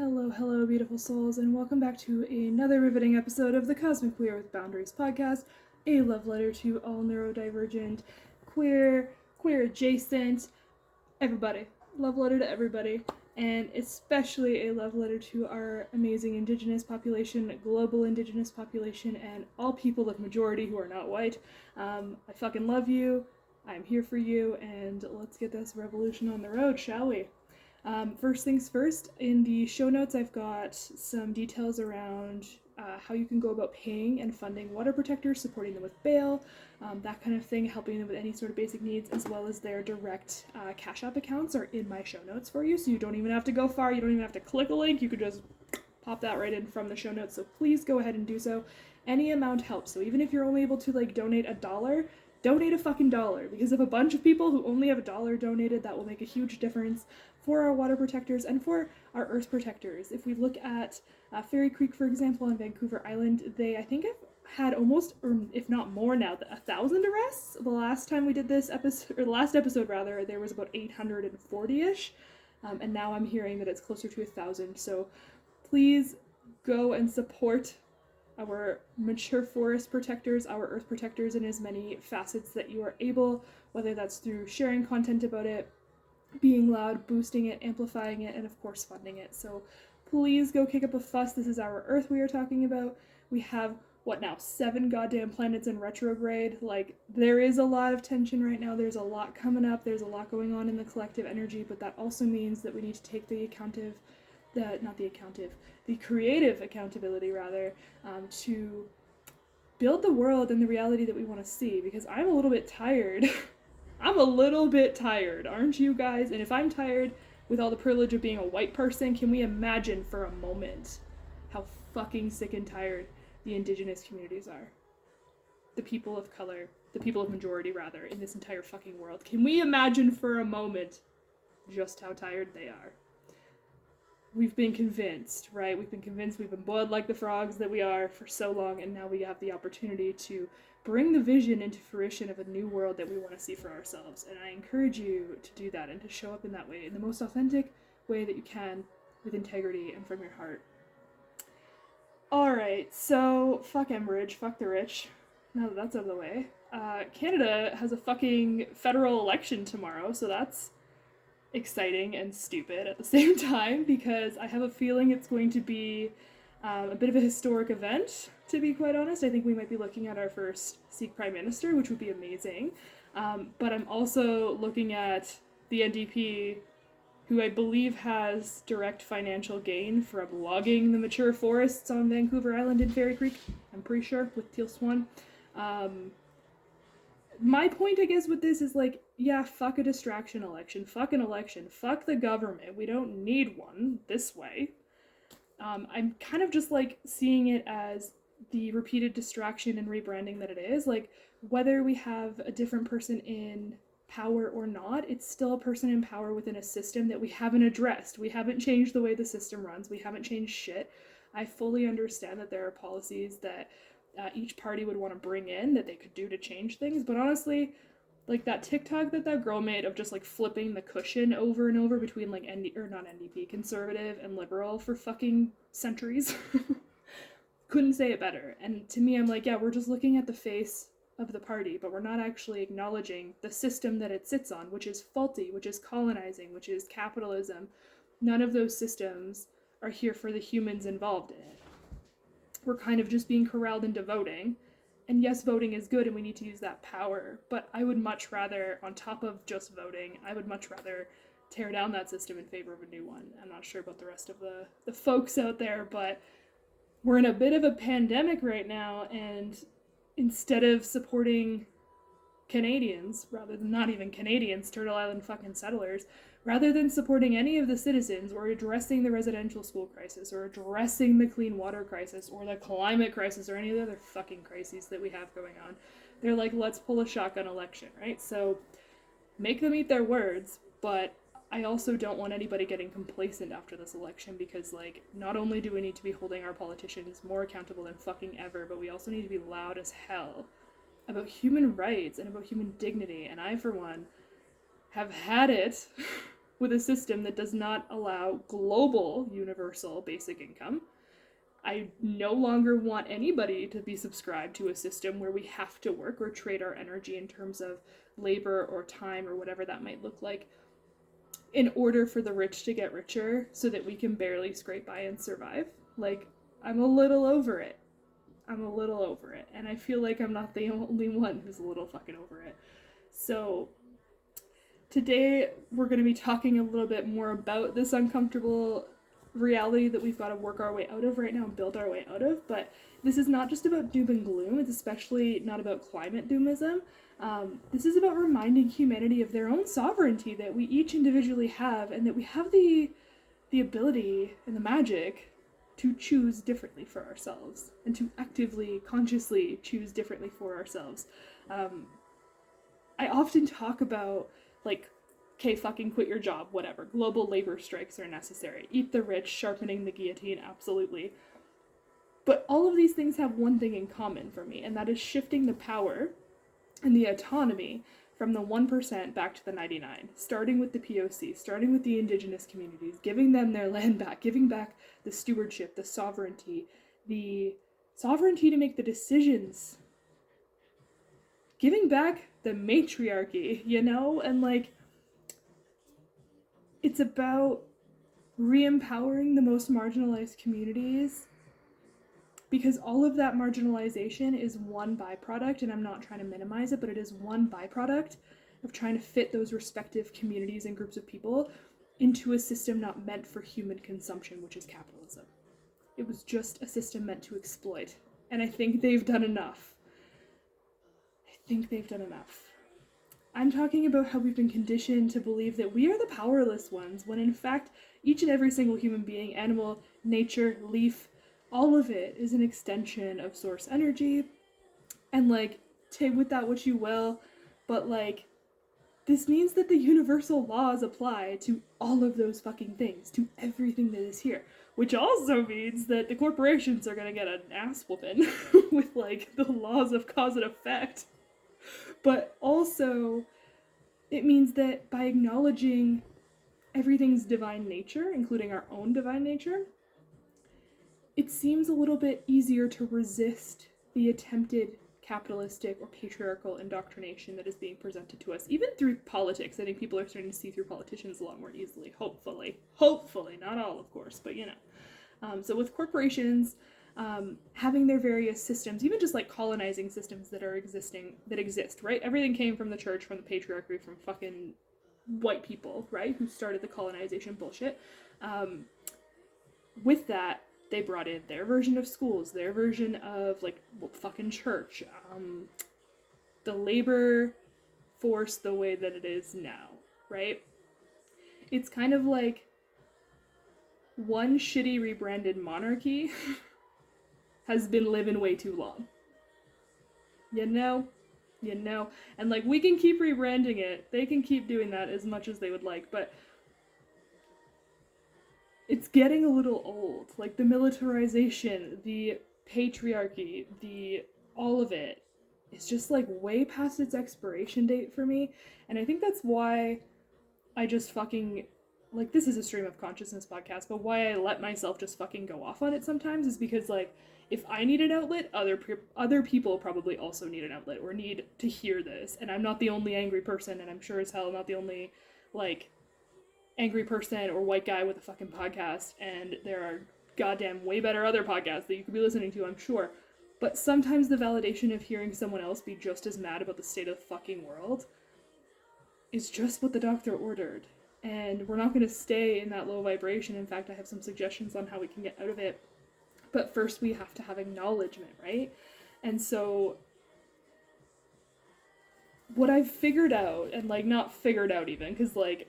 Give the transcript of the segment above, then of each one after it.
Hello, beautiful souls, and welcome back to another riveting episode of the cosmicqueer with Boundaries podcast, a love letter to all neurodivergent, queer adjacent, everybody. Love letter to everybody, and especially a love letter to our amazing Indigenous population, global Indigenous population, and all people of majority who are not white. I fucking love you. I'm here for you, and let's get this revolution on the road, shall we? First things first, in the show notes I've got some details around how you can go about paying and funding water protectors, supporting them with bail, that kind of thing, helping them with any sort of basic needs, as well as their direct Cashapp accounts are in my show notes for you, so you don't even have to go far, you don't even have to click a link, you could just pop that right in from the show notes, so please go ahead and do so. Any amount helps, so even if you're only able to donate $1, donate a fucking $1, because if a bunch of people who only have $1 donated, that will make a huge difference for our water protectors and for our earth protectors. If we look at Fairy Creek, for example, on Vancouver Island, they, I think, have had almost, or if not more now, 1,000 arrests. The last time we did this episode, or the last episode rather, there was about 840-ish, and now I'm hearing that it's closer to 1,000. So please go and support our mature forest protectors, our earth protectors in as many facets that you are able, whether that's through sharing content about it, being loud, boosting it, amplifying it, and of course funding it. So please go kick up a fuss. This is our earth we are talking about. We have, 7 goddamn planets in retrograde. There is a lot of tension right now. There's a lot coming up. There's a lot going on in the collective energy, but that also means that we need to take the creative accountability rather, to build the world and the reality that we want to see, because I'm a little bit tired. I'm a little bit tired, aren't you guys? And if I'm tired with all the privilege of being a white person, can we imagine for a moment how fucking sick and tired the Indigenous communities are? The people of color, the people of majority rather, in this entire fucking world. Can we imagine for a moment just how tired they are? We've been convinced, right? We've been boiled like the frogs that we are for so long, and now we have the opportunity to bring the vision into fruition of a new world that we want to see for ourselves. And I encourage you to do that and to show up in that way, in the most authentic way that you can, with integrity and from your heart. Alright, so fuck Enbridge, fuck the rich. Now that that's out of the way. Canada has a fucking federal election tomorrow, so that's exciting and stupid at the same time, because I have a feeling it's going to be a bit of a historic event, to be quite honest. I think we might be looking at our first Sikh Prime Minister, which would be amazing. But I'm also looking at the NDP, who I believe has direct financial gain from logging the mature forests on Vancouver Island and Fairy Creek, I'm pretty sure, with Teal Swan. My point, I guess, with this is fuck a distraction election, fuck an election, fuck the government, we don't need one this way. I'm kind of just seeing it as the repeated distraction and rebranding that it is. Whether we have a different person in power or not, it's still a person in power within a system that we haven't addressed. We haven't changed the way the system runs. We haven't changed shit. I fully understand that there are policies that each party would want to bring in that they could do to change things, but honestly, that TikTok that girl made of just flipping the cushion over and over between not NDP, conservative and liberal for fucking centuries. Couldn't say it better. And to me, I'm we're just looking at the face of the party, but we're not actually acknowledging the system that it sits on, which is faulty, which is colonizing, which is capitalism. None of those systems are here for the humans involved in it. We're kind of just being corralled into voting. And yes, voting is good and we need to use that power, but I would much rather, on top of just voting, I would much rather tear down that system in favor of a new one. I'm not sure about the rest of the folks out there, but we're in a bit of a pandemic right now, and instead of supporting Canadians, rather than not even Canadians, Turtle Island fucking settlers, rather than supporting any of the citizens or addressing the residential school crisis or addressing the clean water crisis or the climate crisis or any of the other fucking crises that we have going on, they're let's pull a shotgun election, right? So make them eat their words, but I also don't want anybody getting complacent after this election, because not only do we need to be holding our politicians more accountable than fucking ever, but we also need to be loud as hell about human rights and about human dignity. And I, for one, have had it with a system that does not allow global universal basic income. I no longer want anybody to be subscribed to a system where we have to work or trade our energy in terms of labor or time or whatever that might look like in order for the rich to get richer so that we can barely scrape by and survive. Like, I'm a little over it. And I feel like I'm not the only one who's a little fucking over it. So today we're going to be talking a little bit more about this uncomfortable reality that we've got to work our way out of right now and build our way out of. But this is not just about doom and gloom. It's especially not about climate doomism. This is about reminding humanity of their own sovereignty that we each individually have, and that we have the ability and the magic to choose differently for ourselves and to actively, consciously choose differently for ourselves. I often talk about, like, okay, fucking quit your job, whatever. Global labor strikes are necessary. Eat the rich, sharpening the guillotine, absolutely. But all of these things have one thing in common for me, and that is shifting the power and the autonomy from the 1% back to the 99, starting with the POC, starting with the indigenous communities, giving them their land back, giving back the stewardship, the sovereignty to make the decisions, giving back the matriarchy, you know? And, like, it's about re-empowering the most marginalized communities, because all of that marginalization is one byproduct, and I'm not trying to minimize it, but it is one byproduct of trying to fit those respective communities and groups of people into a system not meant for human consumption, which is capitalism. It was just a system meant to exploit. And I think they've done enough. I'm talking about how we've been conditioned to believe that we are the powerless ones, when in fact, each and every single human being, animal, nature, leaf, all of it is an extension of source energy. And, like, take with that what you will, but, like, this means that the universal laws apply to all of those fucking things, to everything that is here. Which also means that the corporations are gonna get an ass whooping with, like, the laws of cause and effect. But also, it means that by acknowledging everything's divine nature, including our own divine nature, it seems a little bit easier to resist the attempted capitalistic or patriarchal indoctrination that is being presented to us, even through politics. I think people are starting to see through politicians a lot more easily, hopefully, not all, of course, but you know. So with corporations having their various systems, even just like colonizing systems that exist, right? Everything came from the church, from the patriarchy, from fucking white people, right? Who started the colonization bullshit. With that, they brought in their version of schools, their version of, like, fucking church, the labor force the way that it is now, right? It's kind of like one shitty rebranded monarchy has been living way too long. You know? And, like, we can keep rebranding it. They can keep doing that as much as they would like, but it's getting a little old. Like, the militarization, the patriarchy, all of it is just, like, way past its expiration date for me. And I think that's why I just fucking, like, this is a stream of consciousness podcast, but why I let myself just fucking go off on it sometimes is because, like, if I need an outlet, other people probably also need an outlet or need to hear this. And I'm not the only angry person, and I'm sure as hell not the only, like, angry person or white guy with a fucking podcast, and there are goddamn way better other podcasts that you could be listening to, I'm sure. But sometimes the validation of hearing someone else be just as mad about the state of the fucking world is just what the doctor ordered. And we're not going to stay in that low vibration. In fact, I have some suggestions on how we can get out of it. But first we have to have acknowledgement, right? And so what I've figured out, and, like, not figured out even, because, like,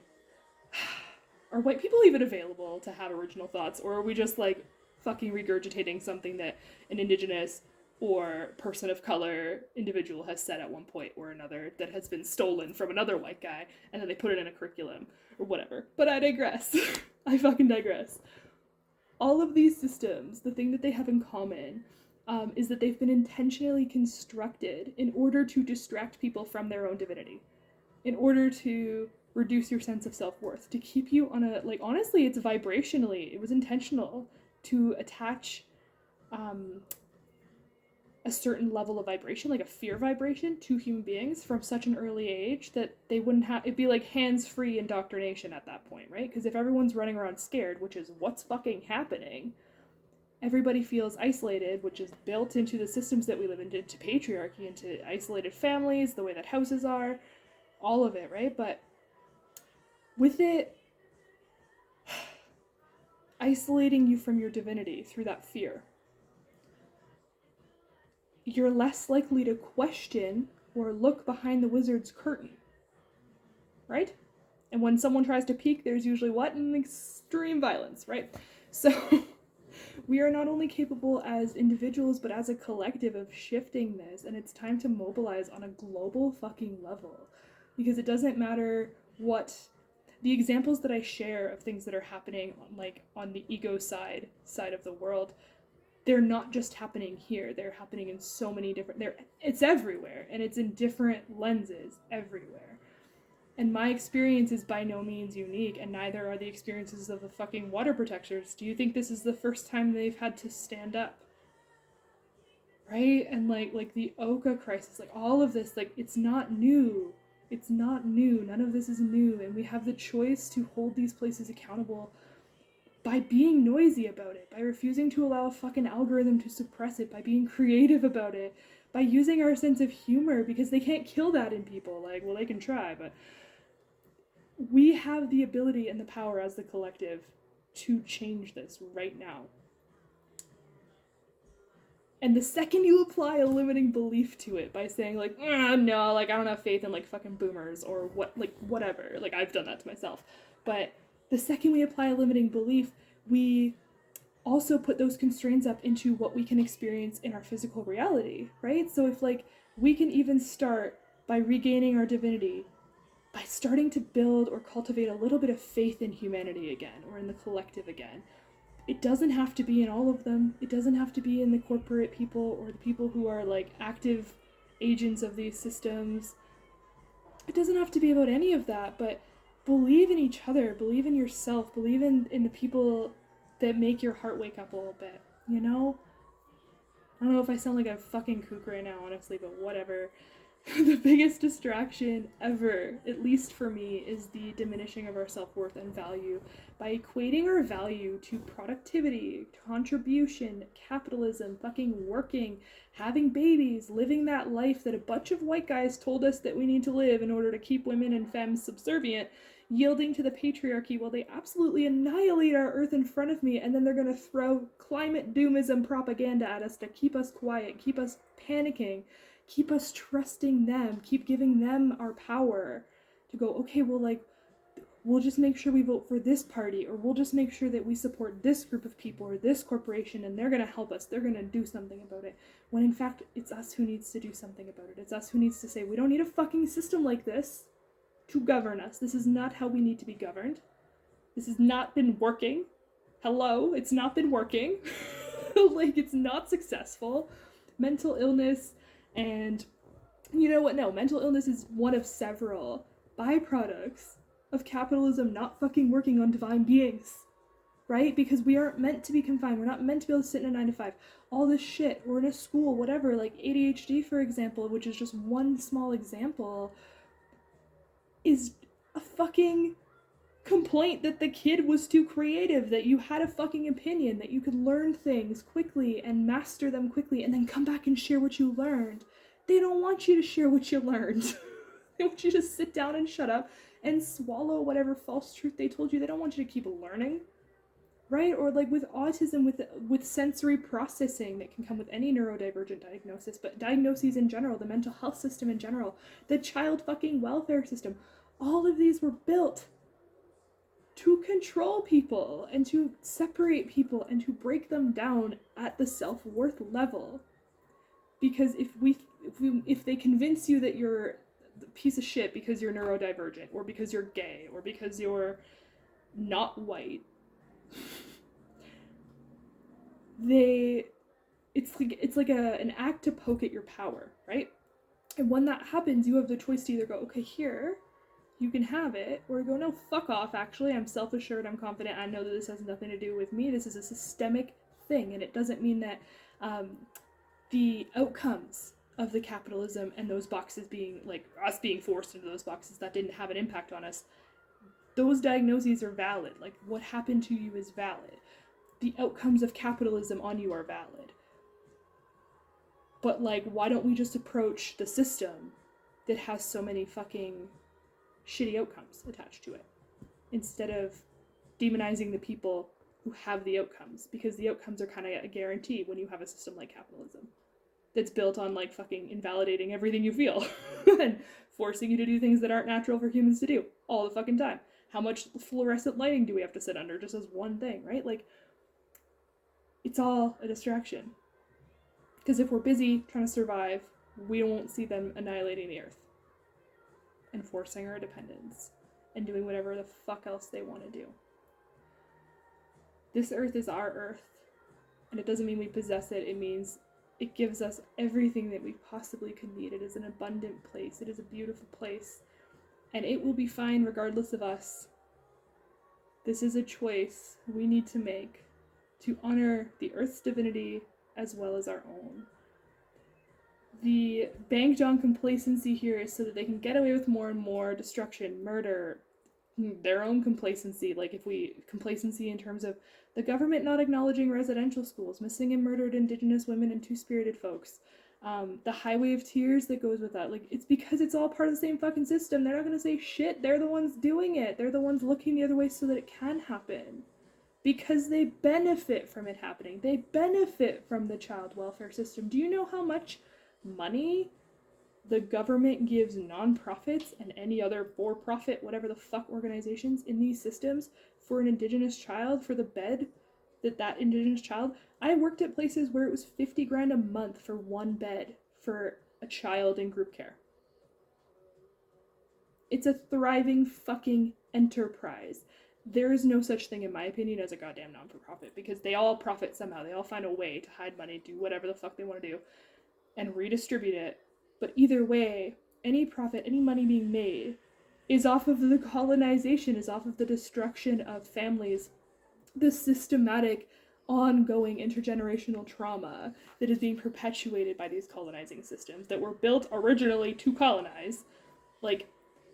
are white people even available to have original thoughts, or are we just, like, fucking regurgitating something that an indigenous or person of color individual has said at one point or another that has been stolen from another white guy, and then they put it in a curriculum, or whatever. But I digress. I fucking digress. All of these systems, the thing that they have in common is that they've been intentionally constructed in order to distract people from their own divinity, in order to reduce your sense of self-worth, to keep you on a, like, honestly, it's vibrationally, it was intentional to attach a certain level of vibration, like a fear vibration, to human beings from such an early age that they wouldn't have, it'd be like hands-free indoctrination at that point, right? Because if everyone's running around scared, which is what's fucking happening, everybody feels isolated, which is built into the systems that we live in, into patriarchy, into isolated families, the way that houses are, all of it, right? But with it isolating you from your divinity through that fear, you're less likely to question or look behind the wizard's curtain, right? And when someone tries to peek, there's usually what? An extreme violence, right? So we are not only capable as individuals, but as a collective of shifting this, and it's time to mobilize on a global fucking level. Because it doesn't matter what the examples that I share of things that are happening on, like, on the ego side of the world, they're not just happening here. They're happening in so many different, it's everywhere, and it's in different lenses everywhere. And my experience is by no means unique, and neither are the experiences of the fucking water protectors. Do you think this is the first time they've had to stand up? Right? And like the Oka crisis, like all of this, like, it's not new. It's not new. None of this is new, and we have the choice to hold these places accountable by being noisy about it, by refusing to allow a fucking algorithm to suppress it, by being creative about it, by using our sense of humor, because they can't kill that in people. Like, well, they can try, but we have the ability and the power as the collective to change this right now. And the second you apply a limiting belief to it by saying, like, no, like, I don't have faith in, like, fucking boomers, or what, like, whatever, like, I've done that to myself, but the second we apply a limiting belief, we also put those constraints up into what we can experience in our physical reality, right? So if, like, we can even start by regaining our divinity, by starting to build or cultivate a little bit of faith in humanity again, or in the collective again. It doesn't have to be in all of them. It doesn't have to be in the corporate people or the people who are, like, active agents of these systems. It doesn't have to be about any of that, but believe in each other, believe in yourself, believe in the people that make your heart wake up a little bit, you know? I don't know if I sound like a fucking kook right now, honestly, but whatever. The biggest distraction ever, at least for me, is the diminishing of our self-worth and value by equating our value to productivity, contribution, capitalism, fucking working, having babies, living that life that a bunch of white guys told us that we need to live in order to keep women and femmes subservient, yielding to the patriarchy while they absolutely annihilate our earth in front of me, and then they're gonna throw climate doomism propaganda at us to keep us quiet, keep us panicking, keep us trusting them, keep giving them our power to go, okay, well, like, we'll just make sure we vote for this party, or we'll just make sure that we support this group of people or this corporation, and they're going to help us, they're going to do something about it, when in fact it's us who needs to do something about it. It's us who needs to say, we don't need a fucking system like this to govern us. This is not how we need to be governed. This has not been working. Hello, it's not been working. Like, it's not successful. Mental illness, and you know what? No, mental illness is one of several byproducts of capitalism not fucking working on divine beings, right? Because we aren't meant to be confined. We're not meant to be able to sit in a 9-to-5. All this shit, we're in a school, whatever, like ADHD, for example, which is just one small example, is a fucking complaint that the kid was too creative, that you had a fucking opinion, that you could learn things quickly and master them quickly and then come back and share what you learned. They don't want you to share what you learned. They want you to sit down and shut up and swallow whatever false truth they told you. They don't want you to keep learning, right? Or like with autism, with sensory processing that can come with any neurodivergent diagnosis, but diagnoses in general, the mental health system in general, the child fucking welfare system, all of these were built to control people and to separate people and to break them down at the self-worth level. Because if they convince you that you're a piece of shit because you're neurodivergent, or because you're gay, or because you're not white, it's like an act to poke at your power, right? And when that happens, you have the choice to either go, okay, here, you can have it, or go, no, fuck off, actually, I'm self-assured, I'm confident, I know that this has nothing to do with me, this is a systemic thing, and it doesn't mean that the outcomes of the capitalism and those boxes being, like, us being forced into those boxes, that didn't have an impact on us. Those diagnoses are valid. Like, what happened to you is valid. The outcomes of capitalism on you are valid. But, like, why don't we just approach the system that has so many fucking shitty outcomes attached to it, instead of demonizing the people who have the outcomes? Because the outcomes are kind of a guarantee when you have a system like capitalism that's built on, like, fucking invalidating everything you feel and forcing you to do things that aren't natural for humans to do all the fucking time. How much fluorescent lighting do we have to sit under just as one thing, right? Like, it's all a distraction. Because if we're busy trying to survive, we won't see them annihilating the earth and forcing our dependence and doing whatever the fuck else they want to do. This earth is our earth, and it doesn't mean we possess it. It means it gives us everything that we possibly could need. It is an abundant place. It is a beautiful place, and it will be fine regardless of us. This is a choice we need to make to honor the earth's divinity as well as our own. The banked on complacency here is so that they can get away with more and more destruction, murder, their own complacency. Like, complacency in terms of the government not acknowledging residential schools, missing and murdered Indigenous women and Two-Spirited folks, the highway of tears that goes with that. Like, it's because it's all part of the same fucking system. They're not gonna say shit. They're the ones doing it. They're the ones looking the other way so that it can happen. Because they benefit from it happening. They benefit from the child welfare system. Do you know how much money the government gives nonprofits and any other for-profit, whatever the fuck organizations in these systems for an Indigenous child, for the bed that Indigenous child? I worked at places where it was $50,000 a month for one bed for a child in group care. It's a thriving fucking enterprise. There is no such thing, in my opinion, as a goddamn non-for-profit, because they all profit somehow. They all find a way to hide money, do whatever the fuck they want to do, and redistribute it. But either way, any profit, any money being made is off of the colonization, is off of the destruction of families, the systematic, ongoing intergenerational trauma that is being perpetuated by these colonizing systems that were built originally to colonize. Like,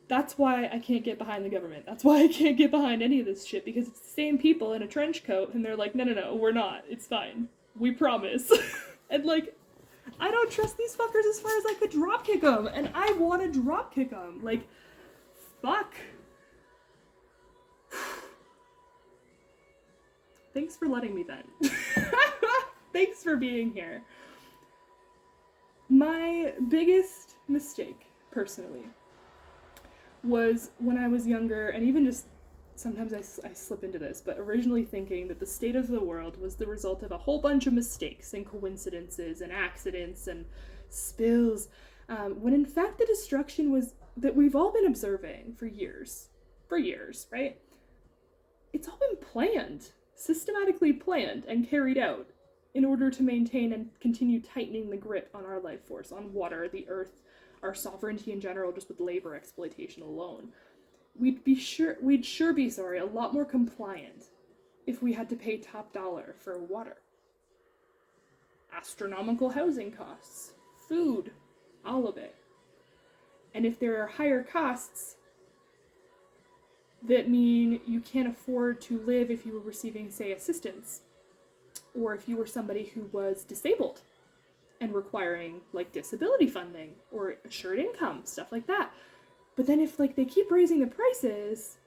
that's why I can't get behind the government. That's why I can't get behind any of this shit, because it's the same people in a trench coat, and they're like, no, we're not. It's fine. We promise. And, like, I don't trust these fuckers as far as I could dropkick them, and I want to dropkick them. Like, fuck. Thanks for letting me vent. Thanks for being here. My biggest mistake, personally, was when I was younger, and even just sometimes I slip into this, but originally thinking that the state of the world was the result of a whole bunch of mistakes and coincidences and accidents and spills, when in fact the destruction was that we've all been observing for years, right? It's all been planned, systematically planned and carried out in order to maintain and continue tightening the grip on our life force, on water, the earth, our sovereignty in general, just with labor exploitation alone. We'd sure be a lot more compliant if we had to pay top dollar for water. Astronomical housing costs, food, all of it. And if there are higher costs that mean you can't afford to live if you were receiving, say, assistance, or if you were somebody who was disabled and requiring, like, disability funding or assured income, stuff like that. But then if, like, they keep raising the prices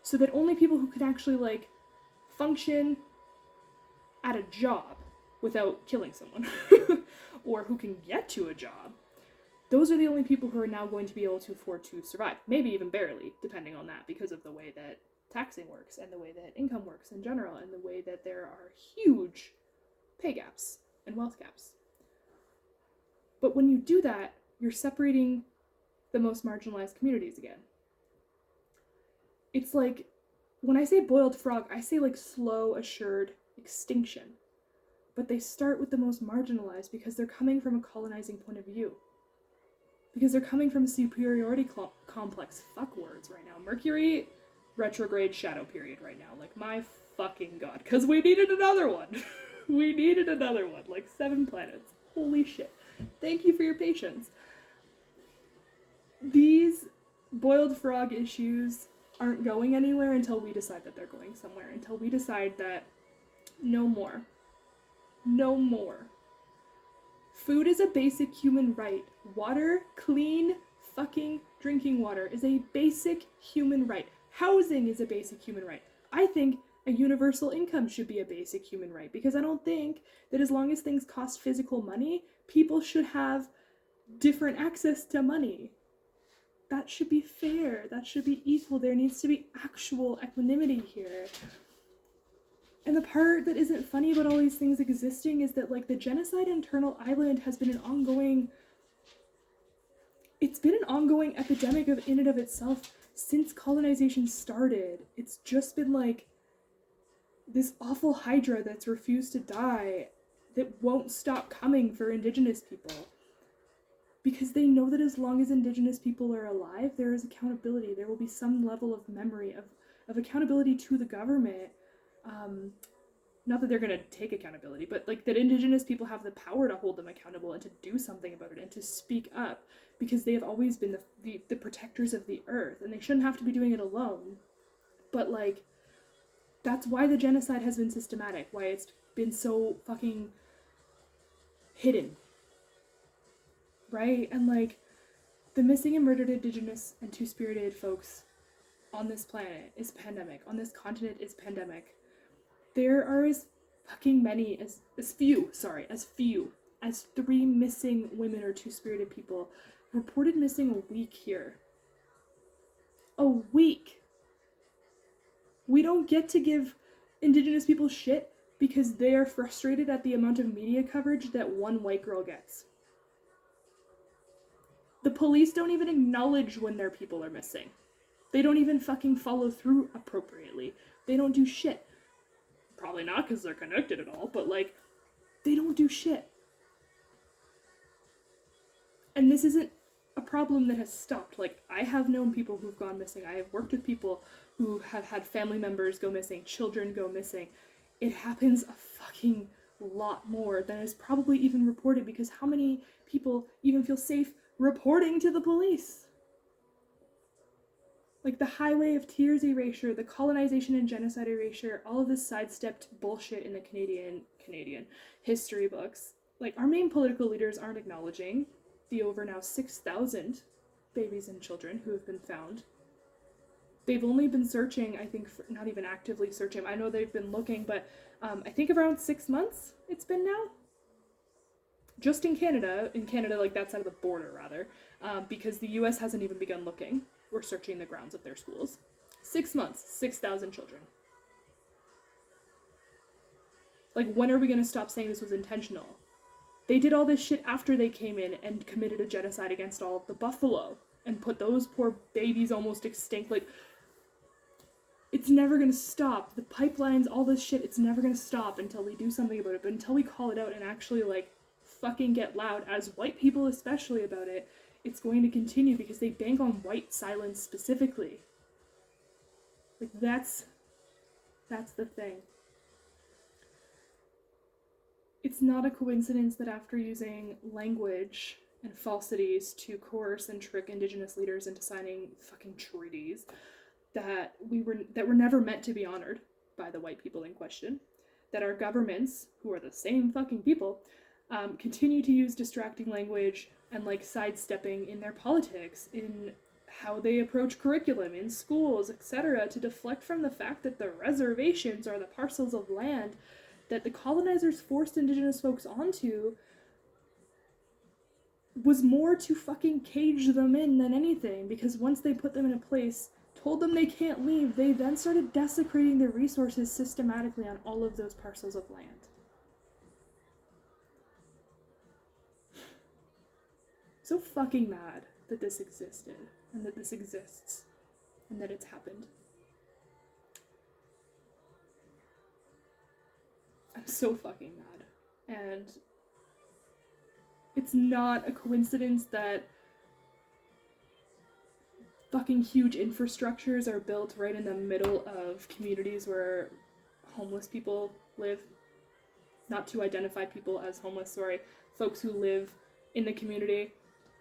so that only people who can actually, like, function at a job without killing someone or who can get to a job, those are the only people who are now going to be able to afford to survive. Maybe even barely, depending on that, because of the way that taxing works and the way that income works in general and the way that there are huge pay gaps and wealth gaps. But when you do that, you're separating the most marginalized communities again. It's like, when I say boiled frog, I say, like, slow, assured extinction. But they start with the most marginalized because they're coming from a colonizing point of view. because they're coming from superiority complex fuck words right now. Mercury retrograde shadow period right now. Like, my fucking god. Because we needed another one. We needed another one. Like, 7 planets. Holy shit. Thank you for your patience. These boiled frog issues aren't going anywhere until we decide that they're going somewhere. Until we decide that no more. No more. Food is a basic human right. Water, clean fucking drinking water is a basic human right. Housing is a basic human right. I think a universal income should be a basic human right, because I don't think that as long as things cost physical money, people should have different access to money. That should be fair. That should be equal. There needs to be actual equanimity here. And the part that isn't funny about all these things existing is that, like, the genocide in Turtle Island has been an ongoing epidemic in and of itself since colonization started. It's just been, like, this awful hydra that's refused to die that won't stop coming for Indigenous people. Because they know that as long as Indigenous people are alive, there is accountability. There will be some level of memory, of accountability to the government. Not that they're going to take accountability, but, like, that Indigenous people have the power to hold them accountable and to do something about it and to speak up, because they have always been the protectors of the earth, and they shouldn't have to be doing it alone. But, like, that's why the genocide has been systematic, why it's been so fucking hidden. Right? And, like, the missing and murdered Indigenous and two-spirited folks on this planet is pandemic. On this continent is pandemic. There are as fucking many, as few as 3 missing women or two-spirited people reported missing a week here. A week! We don't get to give Indigenous people shit because they are frustrated at the amount of media coverage that one white girl gets. The police don't even acknowledge when their people are missing. They don't even fucking follow through appropriately. They don't do shit. Probably not because they're connected at all, but, like, they don't do shit. And this isn't a problem that has stopped. Like, I have known people who've gone missing. I have worked with people who have had family members go missing, children go missing. It happens a fucking lot more than is probably even reported, because how many people even feel safe reporting to the police? Like, the highway of tears erasure, the colonization and genocide erasure, all of this sidestepped bullshit in the Canadian history books. Like, our main political leaders aren't acknowledging the over now 6,000 babies and children who have been found. They've only been searching, I think, not even actively searching. I know they've been looking, but I think around 6 months it's been now. Just in Canada, like, that side of the border, rather, because the US hasn't even begun looking. We're searching the grounds of their schools. 6 months, 6,000 children. Like, when are we gonna stop saying this was intentional? They did all this shit after they came in and committed a genocide against all of the buffalo and put those poor babies almost extinct. Like, it's never gonna stop. The pipelines, all this shit, it's never gonna stop until we do something about it. But until we call it out and actually, like, fucking get loud, as white people especially, about it, it's going to continue because they bank on white silence specifically. Like, that's the thing. It's not a coincidence that after using language and falsities to coerce and trick Indigenous leaders into signing fucking treaties that were never meant to be honored by the white people in question, that our governments, who are the same fucking people, continue to use distracting language and, like, sidestepping in their politics, in how they approach curriculum in schools, etc., to deflect from the fact that the reservations are the parcels of land that the colonizers forced Indigenous folks onto was more to fucking cage them in than anything, because once they put them in a place, told them they can't leave, they then started desecrating their resources systematically on all of those parcels of land. So fucking mad that this existed, and that this exists, and that it's happened. I'm so fucking mad. And it's not a coincidence that fucking huge infrastructures are built right in the middle of communities where homeless people live. Not to identify people as homeless, sorry. Folks who live in the community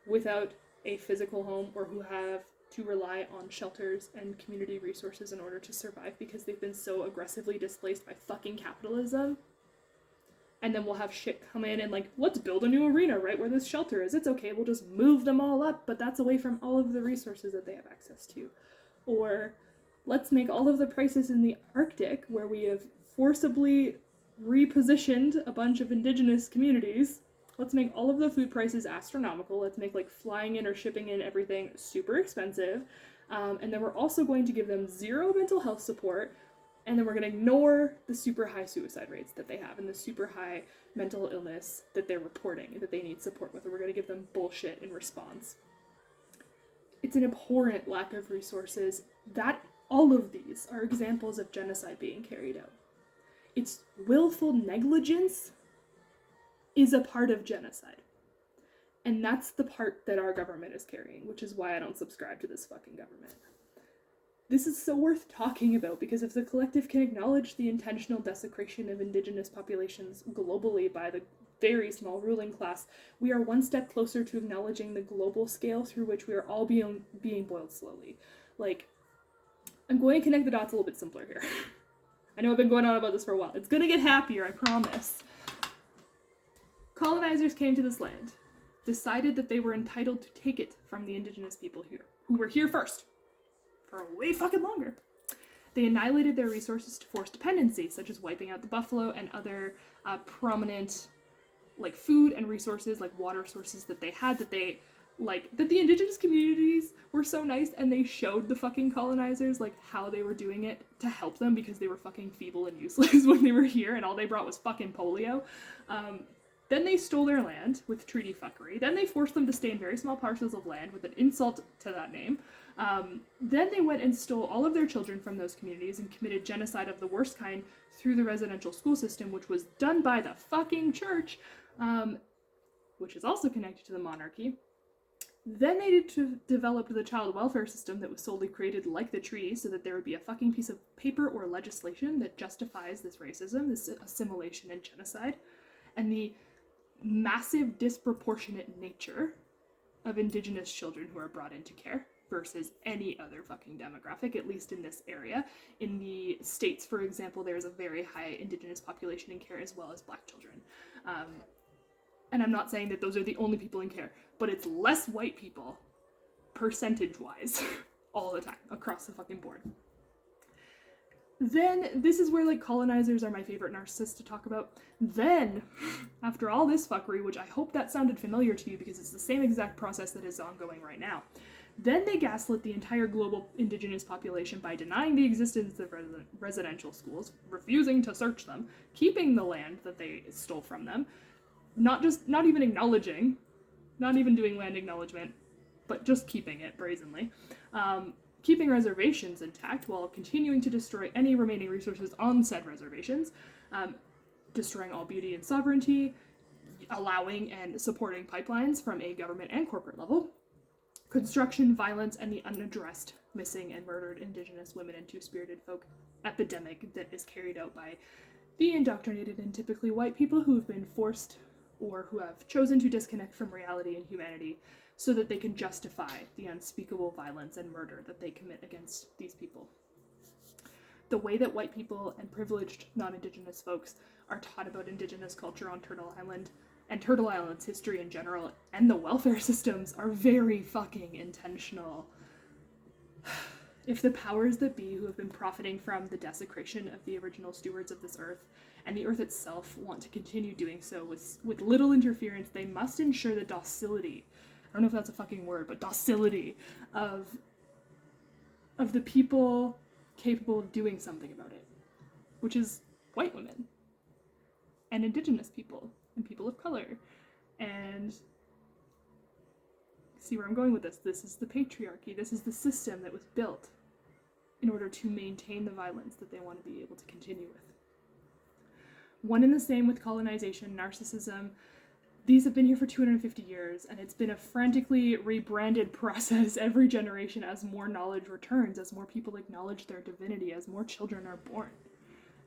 without a physical home or who have to rely on shelters and community resources in order to survive because they've been so aggressively displaced by fucking capitalism. And then we'll have shit come in and like, let's build a new arena right where this shelter is. It's okay, we'll just move them all up, but that's away from all of the resources that they have access to. Or let's make all of the prices in the Arctic, where we have forcibly repositioned a bunch of indigenous communities, let's make all of the food prices astronomical. Let's make like flying in or shipping in everything super expensive. And then we're also going to give them zero mental health support. And then we're going to ignore the super high suicide rates that they have and the super high mental illness that they're reporting that they need support with. And we're going to give them bullshit in response. It's an abhorrent lack of resources. That all of these are examples of genocide being carried out. It's willful negligence is a part of genocide. And that's the part that our government is carrying, which is why I don't subscribe to this fucking government. This is so worth talking about because if the collective can acknowledge the intentional desecration of indigenous populations globally by the very small ruling class, we are one step closer to acknowledging the global scale through which we are all being boiled slowly. Like, I'm going to connect the dots a little bit simpler here. I know I've been going on about this for a while. It's gonna get happier, I promise. Colonizers came to this land, decided that they were entitled to take it from the indigenous people here, who were here first, for way fucking longer. They annihilated their resources to force dependency, such as wiping out the buffalo and other prominent, like, food and resources, like water sources that they had, that the indigenous communities were so nice and they showed the fucking colonizers, like, how they were doing it to help them because they were fucking feeble and useless when they were here and all they brought was fucking polio. Then they stole their land with treaty fuckery. Then they forced them to stay in very small parcels of land with an insult to that name. Then they went and stole all of their children from those communities and committed genocide of the worst kind through the residential school system, which was done by the fucking church, which is also connected to the monarchy. Then they developed the child welfare system that was solely created like the treaty so that there would be a fucking piece of paper or legislation that justifies this racism, this assimilation and genocide, and the massive disproportionate nature of indigenous children who are brought into care versus any other fucking demographic, at least in this area. In the States, for example, there is a very high indigenous population in care as well as black children. And I'm not saying that those are the only people in care, but it's less white people, percentage-wise, all the time, across the fucking board. Then, this is where, like, colonizers are my favorite narcissists to talk about. Then, after all this fuckery, which I hope that sounded familiar to you because it's the same exact process that is ongoing right now, then they gaslit the entire global indigenous population by denying the existence of residential schools, refusing to search them, keeping the land that they stole from them, not even acknowledging, not even doing land acknowledgement, but just keeping it brazenly, keeping reservations intact while continuing to destroy any remaining resources on said reservations, destroying all beauty and sovereignty, allowing and supporting pipelines from a government and corporate level, construction, violence, and the unaddressed missing and murdered indigenous women and two-spirited folk epidemic that is carried out by the indoctrinated and typically white people who have been forced or who have chosen to disconnect from reality and humanity so that they can justify the unspeakable violence and murder that they commit against these people. The way that white people and privileged non-indigenous folks are taught about indigenous culture on Turtle Island and Turtle Island's history in general and the welfare systems are very fucking intentional. If the powers that be who have been profiting from the desecration of the original stewards of this earth and the earth itself want to continue doing so with little interference, they must ensure the docility, I don't know if that's a fucking word, but docility of the people capable of doing something about it, which is white women and indigenous people and people of color. And see where I'm going with this. This is the patriarchy. This is the system that was built in order to maintain the violence that they want to be able to continue with. One and the same with colonization, narcissism, these have been here for 250 years, and it's been a frantically rebranded process every generation as more knowledge returns, as more people acknowledge their divinity, as more children are born,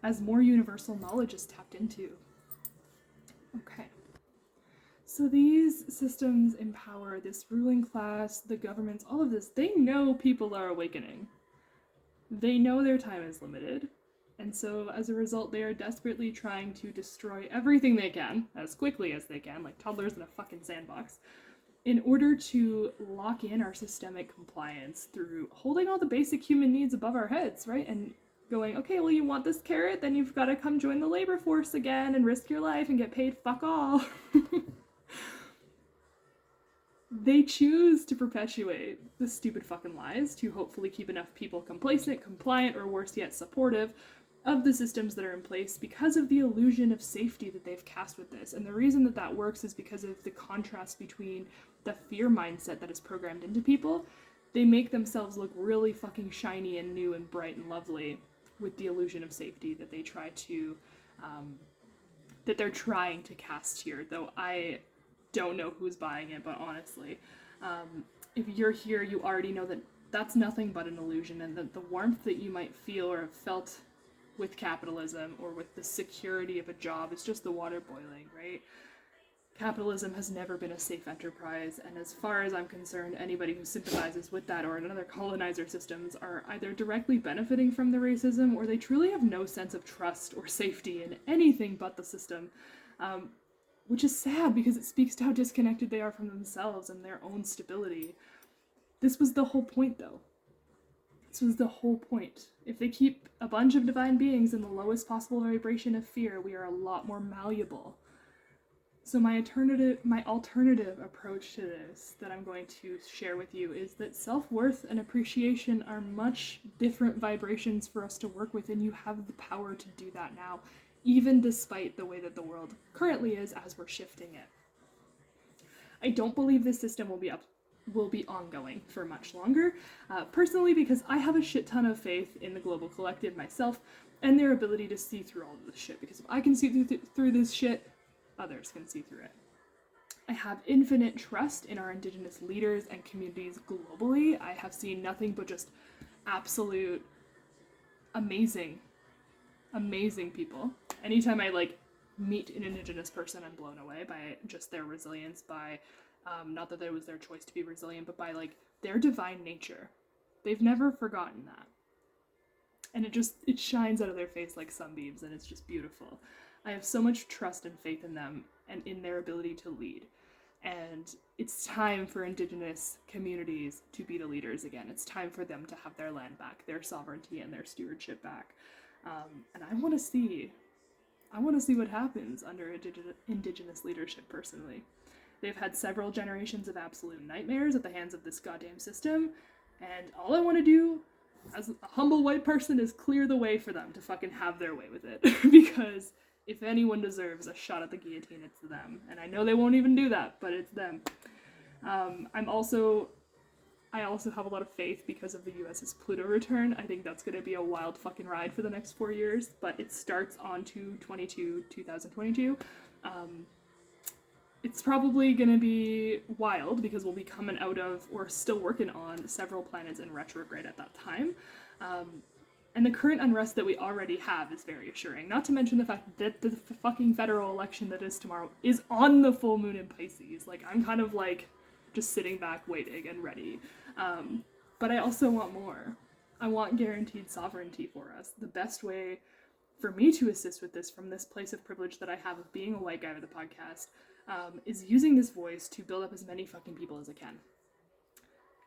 as more universal knowledge is tapped into. Okay. So these systems empower this ruling class, the governments, all of this. They know people are awakening. They know their time is limited. And so as a result, they are desperately trying to destroy everything they can, as quickly as they can, like toddlers in a fucking sandbox, in order to lock in our systemic compliance through holding all the basic human needs above our heads, right? And going, okay, well, you want this carrot, then you've got to come join the labor force again and risk your life and get paid fuck all. They choose to perpetuate the stupid fucking lies to hopefully keep enough people complacent, compliant, or worse yet, supportive of the systems that are in place because of the illusion of safety that they've cast with this. And the reason that that works is because of the contrast between the fear mindset that is programmed into people. They make themselves look really fucking shiny and new and bright and lovely with the illusion of safety that they try to, that they're trying to cast here, though I don't know who's buying it, but honestly, if you're here, you already know that that's nothing but an illusion, and that the warmth that you might feel or have felt with capitalism or with the security of a job is just the water boiling, right? Capitalism has never been a safe enterprise, and as far as I'm concerned, anybody who sympathizes with that or another colonizer systems are either directly benefiting from the racism, or they truly have no sense of trust or safety in anything but the system, which is sad because it speaks to how disconnected they are from themselves and their own stability. This was the whole point, though. This was the whole point. If they keep a bunch of divine beings in the lowest possible vibration of fear, we are a lot more malleable. So my alternative approach to this that I'm going to share with you is that self-worth and appreciation are much different vibrations for us to work with, and you have the power to do that now, even despite the way that the world currently is as we're shifting it. I don't believe this system will be ongoing for much longer, personally, because I have a shit ton of faith in the global collective myself and their ability to see through all of this shit, because if I can see through this shit, others can see through it. I have infinite trust in our Indigenous leaders and communities globally. I have seen nothing but just absolute amazing people. Anytime I meet an Indigenous person, I'm blown away by just their resilience, by not that it was their choice to be resilient, but by their divine nature. They've never forgotten that. And it shines out of their face like sunbeams, and it's just beautiful. I have so much trust and faith in them and in their ability to lead. And it's time for Indigenous communities to be the leaders again. It's time for them to have their land back, their sovereignty and their stewardship back. And I want to see what happens under Indigenous leadership, personally. They've had several generations of absolute nightmares at the hands of this goddamn system, and all I want to do as a humble white person is clear the way for them to fucking have their way with it. Because if anyone deserves a shot at the guillotine, it's them. And I know they won't even do that, but it's them. I also have a lot of faith because of the US's Pluto return. I think that's going to be a wild fucking ride for the next 4 years, but it starts on 2022. It's probably going to be wild because we'll be coming out of, or still working on, several planets in retrograde at that time. And the current unrest that we already have is very assuring. Not to mention the fact that the fucking federal election that is tomorrow is on the full moon in Pisces. I'm kind of just sitting back, waiting, and ready. But I also want more. I want guaranteed sovereignty for us. The best way for me to assist with this from this place of privilege that I have of being a white guy with a podcast is using this voice to build up as many fucking people as I can.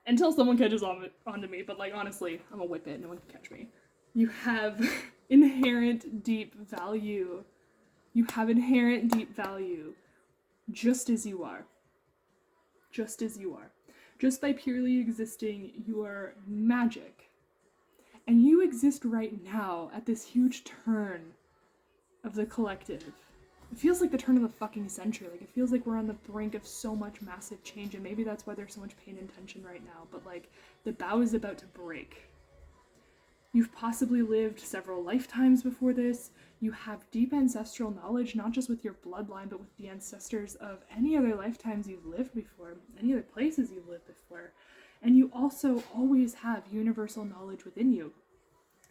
Until someone catches onto me, but honestly, I'm a whippet, no one can catch me. You have inherent deep value. You have inherent deep value just as you are. Just as you are. Just by purely existing, you are magic. And you exist right now at this huge turn of the collective. It feels like the turn of the fucking century. It feels like we're on the brink of so much massive change, and maybe that's why there's so much pain and tension right now, but the bow is about to break. You've possibly lived several lifetimes before this. You have deep ancestral knowledge, not just with your bloodline, but with the ancestors of any other lifetimes you've lived before, any other places you've lived before. And you also always have universal knowledge within you.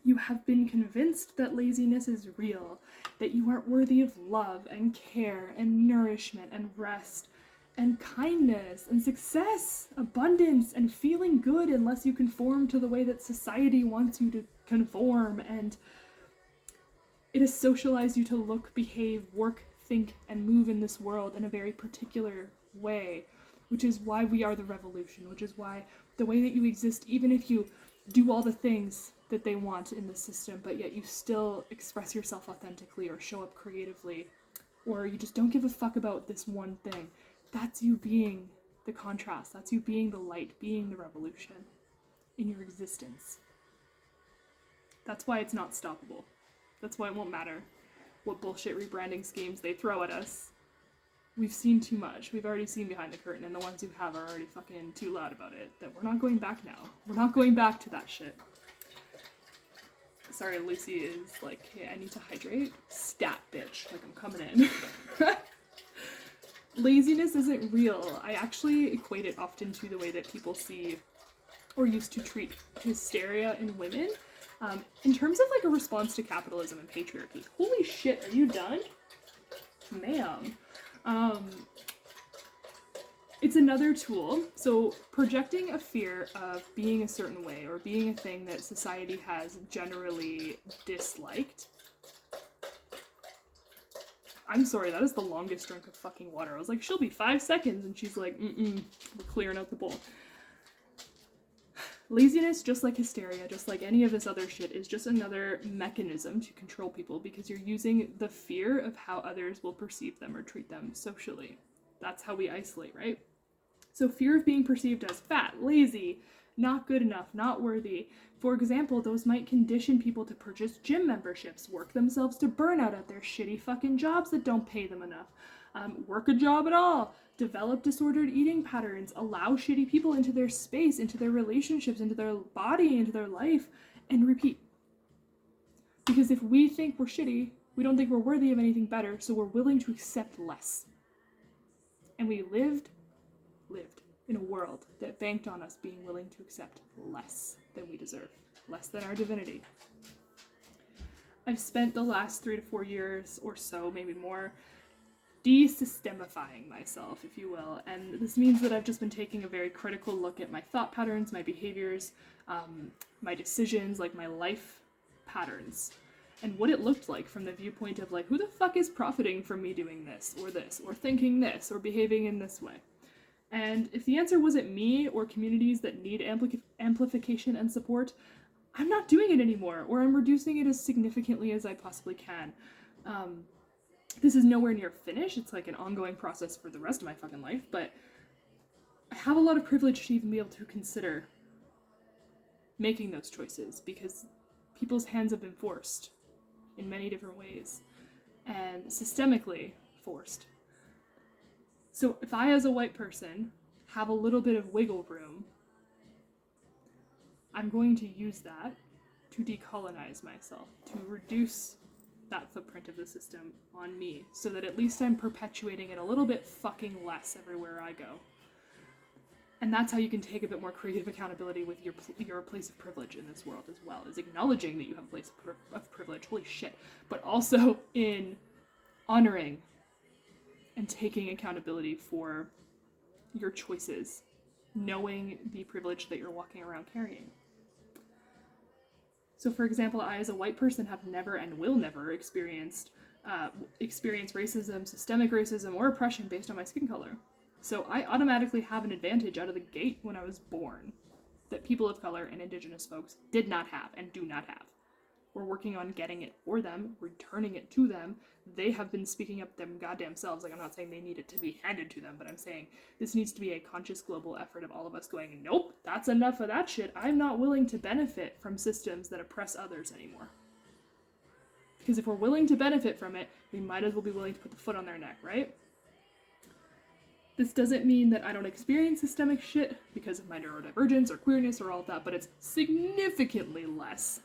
You have been convinced that laziness is real, that you aren't worthy of love and care and nourishment and rest and kindness and success, abundance, and feeling good unless you conform to the way that society wants you to conform. And it has socialized you to look, behave, work, think, and move in this world in a very particular way, which is why we are the revolution, which is why the way that you exist, even if you do all the things that they want in the system, but yet you still express yourself authentically or show up creatively, or you just don't give a fuck about this one thing, that's you being the contrast, that's you being the light, being the revolution in your existence. That's why it's not stoppable. That's why it won't matter what bullshit rebranding schemes they throw at us. We've seen too much. We've already seen behind the curtain, and the ones who have are already fucking too loud about it, that we're not going back now. We're not going back to that shit. Sorry, Lucy is like, hey, I need to hydrate. Stat, bitch. Like, I'm coming in. Laziness isn't real. I actually equate it often to the way that people see or used to treat hysteria in women. In terms of like a response to capitalism and patriarchy. Holy shit, are you done? Ma'am. It's another tool. So projecting a fear of being a certain way or being a thing that society has generally disliked. I'm sorry, that is the longest drink of fucking water. I was like, she'll be 5 seconds, and she's like, we're clearing out the bowl. Laziness, just like hysteria, just like any of this other shit, is just another mechanism to control people because you're using the fear of how others will perceive them or treat them socially. That's how we isolate, right? So fear of being perceived as fat, lazy, not good enough, not worthy. For example, those might condition people to purchase gym memberships, work themselves to burnout at their shitty fucking jobs that don't pay them enough, work a job at all, develop disordered eating patterns, allow shitty people into their space, into their relationships, into their body, into their life, and repeat. Because if we think we're shitty, we don't think we're worthy of anything better, so we're willing to accept less. And we lived in a world that banked on us being willing to accept less than we deserve, less than our divinity. I've spent the last 3 to 4 years or so, maybe more, desystemifying myself, if you will, and this means that I've just been taking a very critical look at my thought patterns, my behaviors, my decisions, like my life patterns, and what it looked like from the viewpoint of like, who the fuck is profiting from me doing this, or thinking this, or behaving in this way? And if the answer wasn't me or communities that need amplification and support, I'm not doing it anymore, or I'm reducing it as significantly as I possibly can. This is nowhere near finished. It's like an ongoing process for the rest of my fucking life, but I have a lot of privilege to even be able to consider making those choices because people's hands have been forced in many different ways and systemically forced. So if I, as a white person, have a little bit of wiggle room, I'm going to use that to decolonize myself, to reduce that footprint of the system on me, so that at least I'm perpetuating it a little bit fucking less everywhere I go. And that's how you can take a bit more creative accountability with your place of privilege in this world as well, is acknowledging that you have a place of privilege, holy shit, but also in honoring and taking accountability for your choices, knowing the privilege that you're walking around carrying. So for example, I as a white person have never and will never experience racism, systemic racism, or oppression based on my skin color. So I automatically have an advantage out of the gate when I was born that people of color and Indigenous folks did not have and do not have. We're working on getting it for them, returning it to them. They have been speaking up them goddamn selves. Like, I'm not saying they need it to be handed to them, but I'm saying this needs to be a conscious global effort of all of us going, nope, that's enough of that shit. I'm not willing to benefit from systems that oppress others anymore. Because if we're willing to benefit from it, we might as well be willing to put the foot on their neck, right? This doesn't mean that I don't experience systemic shit because of my neurodivergence or queerness or all of that, but it's significantly less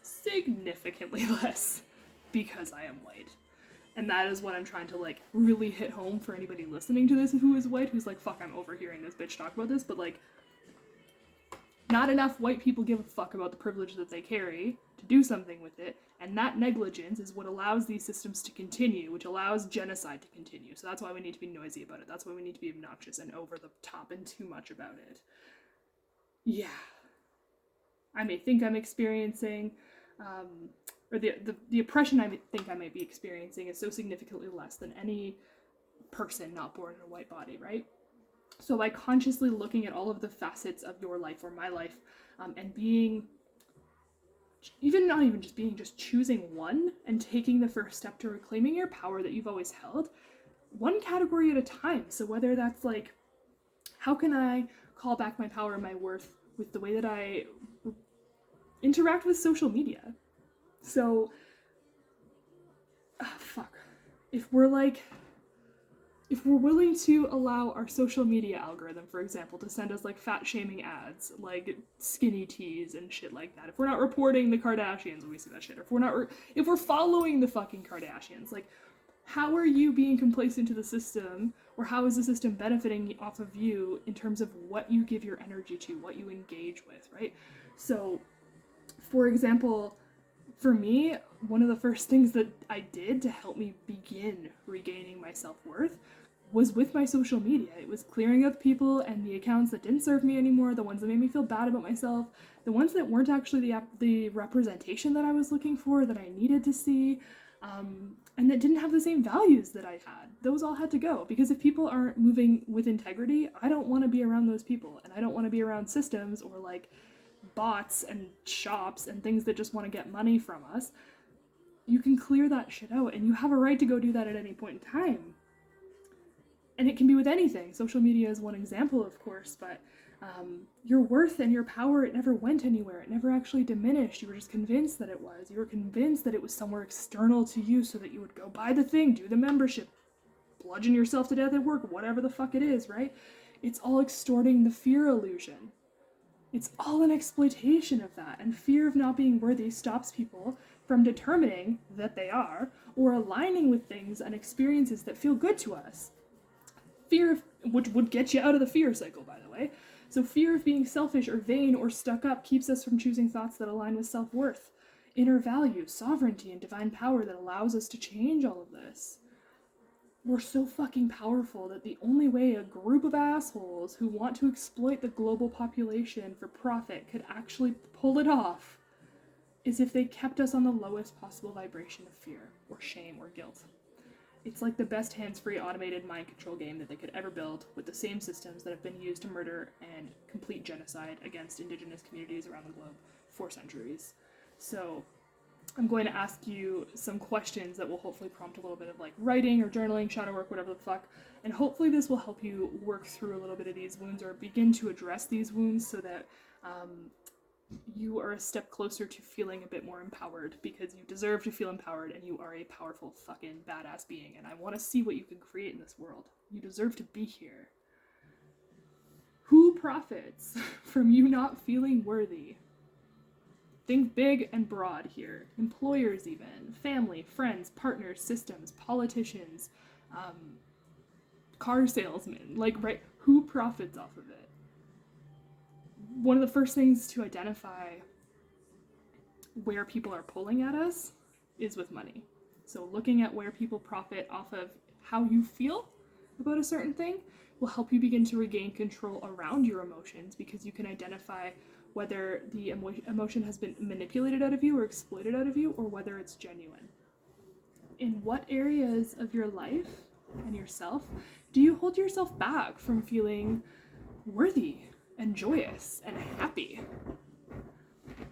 because I am white. And that is what I'm trying to, like, really hit home for anybody listening to this who is white, who's like, fuck, I'm overhearing this bitch talk about this, but, like, not enough white people give a fuck about the privilege that they carry to do something with it, and that negligence is what allows these systems to continue, which allows genocide to continue. So that's why we need to be noisy about it. That's why we need to be obnoxious and over the top and too much about it. Yeah. I may think I'm experiencing, or the oppression I think I might be experiencing is so significantly less than any person not born in a white body, right? So by consciously looking at all of the facets of your life or my life, and being, even not even just being, just choosing one and taking the first step to reclaiming your power that you've always held, one category at a time. So whether that's like, how can I call back my power and my worth with the way that I interact with social media? So, if we're willing to allow our social media algorithm, for example, to send us like fat shaming ads, like skinny teas and shit like that, if we're not reporting the Kardashians when we see that shit, or if we're following the fucking Kardashians, like, how are you being complacent to the system, or how is the system benefiting off of you in terms of what you give your energy to, what you engage with, right? So, for example, for me, one of the first things that I did to help me begin regaining my self-worth was with my social media. It was clearing up people and the accounts that didn't serve me anymore, the ones that made me feel bad about myself, the ones that weren't actually the representation that I was looking for, that I needed to see, and that didn't have the same values that I had. Those all had to go, because if people aren't moving with integrity, I don't want to be around those people, and I don't want to be around systems or like bots and shops and things that just want to get money from us. You can clear that shit out, and you have a right to go do that at any point in time. And it can be with anything. Social media is one example, of course, but your worth and your power, it never went anywhere. It never actually diminished. You were just convinced that it was. You were convinced that it was somewhere external to you so that you would go buy the thing, do the membership, bludgeon yourself to death at work, whatever the fuck it is, right? It's all extorting the fear illusion. It's all an exploitation of that, and fear of not being worthy stops people from determining that they are, or aligning with things and experiences that feel good to us. Fear of, which would get you out of the fear cycle, by the way. So fear of being selfish or vain or stuck up keeps us from choosing thoughts that align with self-worth, inner value, sovereignty, and divine power that allows us to change all of this. We're so fucking powerful that the only way a group of assholes who want to exploit the global population for profit could actually pull it off is if they kept us on the lowest possible vibration of fear, or shame, or guilt. It's like the best hands-free automated mind control game that they could ever build, with the same systems that have been used to murder and complete genocide against indigenous communities around the globe for centuries. So I'm going to ask you some questions that will hopefully prompt a little bit of like writing or journaling, shadow work, whatever the fuck, and hopefully this will help you work through a little bit of these wounds, or begin to address these wounds, so that you are a step closer to feeling a bit more empowered, because you deserve to feel empowered, and you are a powerful fucking badass being, and I want to see what you can create in this world. You deserve to be here. Who profits from you not feeling worthy? Think big and broad here. Employers even, family, friends, partners, systems, politicians, car salesmen, like, right, who profits off of it? One of the first things to identify where people are pulling at us is with money. So looking at where people profit off of how you feel about a certain thing will help you begin to regain control around your emotions, because you can identify whether the emotion has been manipulated out of you or exploited out of you, or whether it's genuine. In what areas of your life and yourself do you hold yourself back from feeling worthy and joyous and happy?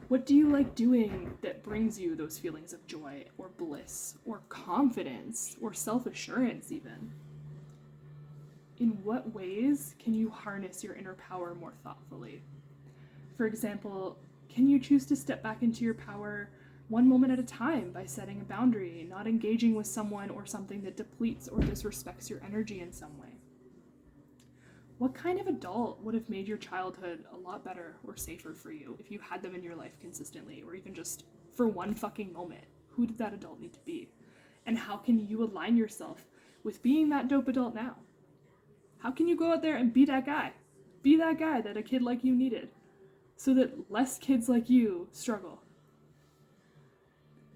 What do you like doing that brings you those feelings of joy or bliss or confidence or self-assurance even? In what ways can you harness your inner power more thoughtfully? For example, can you choose to step back into your power one moment at a time by setting a boundary, not engaging with someone or something that depletes or disrespects your energy in some way? What kind of adult would have made your childhood a lot better or safer for you if you had them in your life consistently, or even just for one fucking moment? who did that adult need to be? And how can you align yourself with being that dope adult now? How can you go out there and be that guy? Be that guy that a kid like you needed, so that less kids like you struggle.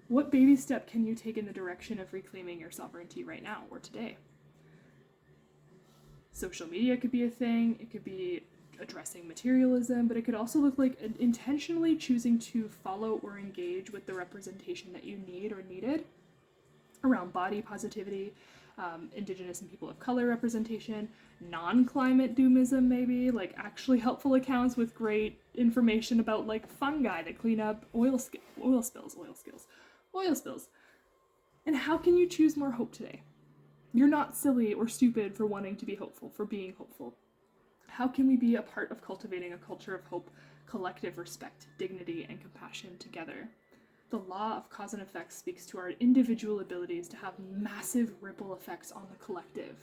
What baby step can you take in the direction of reclaiming your sovereignty right now or today? Social media could be a thing, it could be addressing materialism, but it could also look like intentionally choosing to follow or engage with the representation that you need or needed around body positivity, Indigenous and people of color representation, non-climate doomism maybe, like actually helpful accounts with great information about like fungi that clean up oil spills. And how can you choose more hope today? You're not silly or stupid for wanting to be hopeful, for being hopeful. How can we be a part of cultivating a culture of hope, collective respect, dignity, and compassion together? The law of cause and effect speaks to our individual abilities to have massive ripple effects on the collective,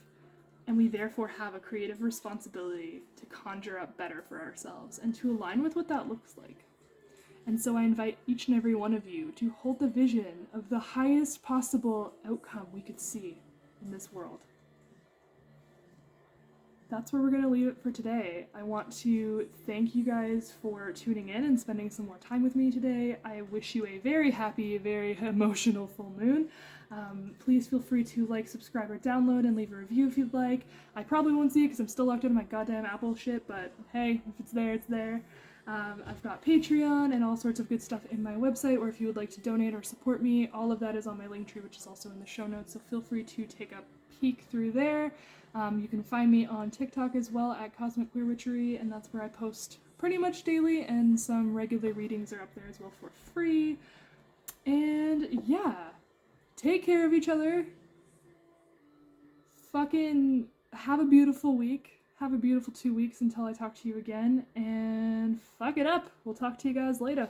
and we therefore have a creative responsibility to conjure up better for ourselves and to align with what that looks like. And so I invite each and every one of you to hold the vision of the highest possible outcome we could see in this world. That's where we're going to leave it for today. I want to thank you guys for tuning in and spending some more time with me today. I wish you a very happy, very emotional full moon. Please feel free to like, subscribe, or download and leave a review if you'd like. I probably won't see it because I'm still locked into my goddamn Apple shit, but hey, if it's there, it's there. I've got Patreon and all sorts of good stuff in my website, or if you would like to donate or support me, all of that is on my Linktree, which is also in the show notes, so feel free to take a peek through there. You can find me on TikTok as well at cosmicqueer, and that's where I post pretty much daily, and some regular readings are up there as well for free. And yeah, take care of each other. Fucking have a beautiful week. Have a beautiful 2 weeks until I talk to you again, and fuck it up. We'll talk to you guys later.